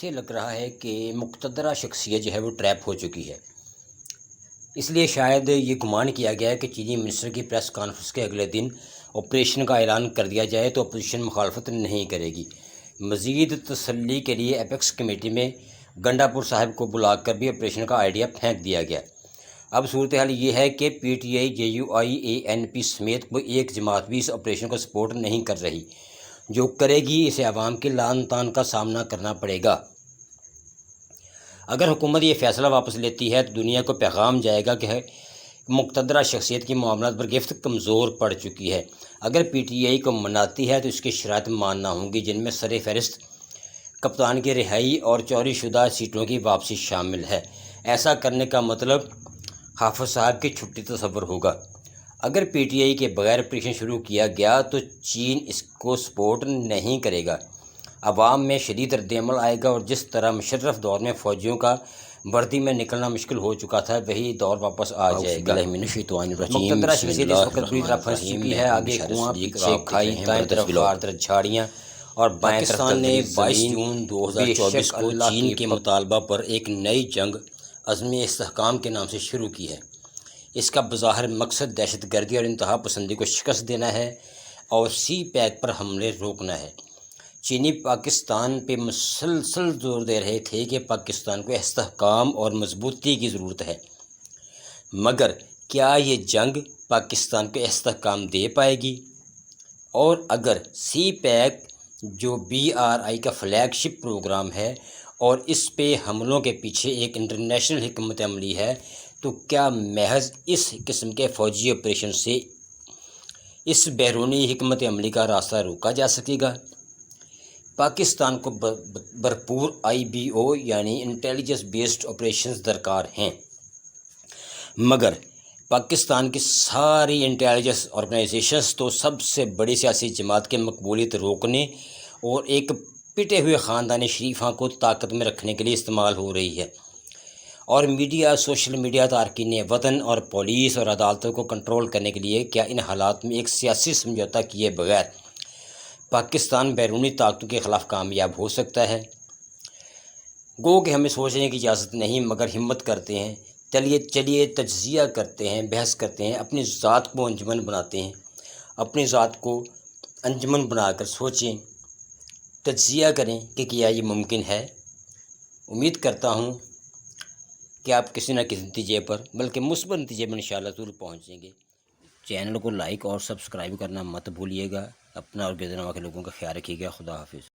ایسے لگ رہا ہے کہ مقتدرہ شخصیت جو ہے وہ ٹریپ ہو چکی ہے، اس لیے شاید یہ گمان کیا گیا ہے کہ چینی منسٹر کی پریس کانفرنس کے اگلے دن آپریشن کا اعلان کر دیا جائے تو اپوزیشن مخالفت نہیں کرے گی۔ مزید تسلی کے لیے ایپیکس کمیٹی میں گنڈا پور صاحب کو بلا کر بھی آپریشن کا آئیڈیا پھینک دیا گیا۔ اب صورتحال یہ ہے کہ P T I, J U I, A N P سمیت کوئی ایک جماعت بھی اس آپریشن کو سپورٹ نہیں کر رہی، جو کرے گی اسے عوام کے لعن طعن کا سامنا کرنا پڑے گا۔ اگر حکومت یہ فیصلہ واپس لیتی ہے تو دنیا کو پیغام جائے گا کہ مقتدرہ شخصیت کی معاملات پر گرفت کمزور پڑ چکی ہے۔ اگر پی ٹی آئی کو مناتی ہے تو اس کی شرائط ماننا ہوں گی، جن میں سر فہرست کپتان کی رہائی اور چوری شدہ سیٹوں کی واپسی شامل ہے۔ ایسا کرنے کا مطلب حافظ صاحب کی چھٹی تصور ہوگا۔ اگر پی ٹی آئی کے بغیر آپریشن شروع کیا گیا تو چین اس کو سپورٹ نہیں کرے گا، عوام میں شدید رد عمل آئے گا، اور جس طرح مشرف دور میں فوجیوں کا وردی میں نکلنا مشکل ہو چکا تھا وہی دور واپس آ جائے گا۔ مقتدرہ شخصیت اس وقت بری طرح پھنس چکی ہے، آگے کنواں، پیچھے کھائی، دائیں طرف ہر طرف جھاڑیاں اور بائیں طرف پاکستان نے 22 زمین۔ جون 2024 کو چین کے مطالبہ پر ایک نئی جنگ عزم استحکام کے نام سے شروع کی ہے۔ اس کا بظاہر مقصد دہشت گردی اور انتہا پسندی کو شکست دینا ہے اور سی پیک پر حملے روکنا ہے۔ چینی پاکستان پہ مسلسل زور دے رہے تھے کہ پاکستان کو استحکام اور مضبوطی کی ضرورت ہے، مگر کیا یہ جنگ پاکستان کو استحکام دے پائے گی؟ اور اگر سی پیک جو بی آر آئی کا فلیگ شپ پروگرام ہے اور اس پہ حملوں کے پیچھے ایک انٹرنیشنل حکمت عملی ہے، تو کیا محض اس قسم کے فوجی آپریشن سے اس بیرونی حکمت عملی کا راستہ روکا جا سکے گا؟ پاکستان کو بھرپور آئی بی او یعنی انٹیلیجنس بیسڈ آپریشنز درکار ہیں، مگر پاکستان کی ساری انٹیلیجنس آرگنائزیشنز تو سب سے بڑی سیاسی جماعت کے مقبولیت روکنے اور ایک پٹے ہوئے خاندان شریفاں کو طاقت میں رکھنے کے لیے استعمال ہو رہی ہے، اور میڈیا، سوشل میڈیا، تارکین وطن اور پولیس اور عدالتوں کو کنٹرول کرنے کے لیے کیا ان حالات میں ایک سیاسی سمجھوتہ کیے بغیر پاکستان بیرونی طاقتوں کے خلاف کامیاب ہو سکتا ہے؟ گو کہ ہمیں سوچنے کی اجازت نہیں، مگر ہمت کرتے ہیں، چلیے تجزیہ کرتے ہیں، بحث کرتے ہیں، اپنی ذات کو انجمن بناتے ہیں، اپنی ذات کو انجمن بنا کر سوچیں، تجزیہ کریں کہ کیا یہ ممکن ہے۔ امید کرتا ہوں کہ آپ کسی نہ کسی نتیجے پر، بلکہ مثبت نتیجے پر انشاءاللہ ضرور پہنچیں گے۔ چینل کو لائک اور سبسکرائب کرنا مت بھولیے گا۔ اپنا اور گردنواں کے لوگوں کا خیال رکھیے گا۔ خدا حافظ۔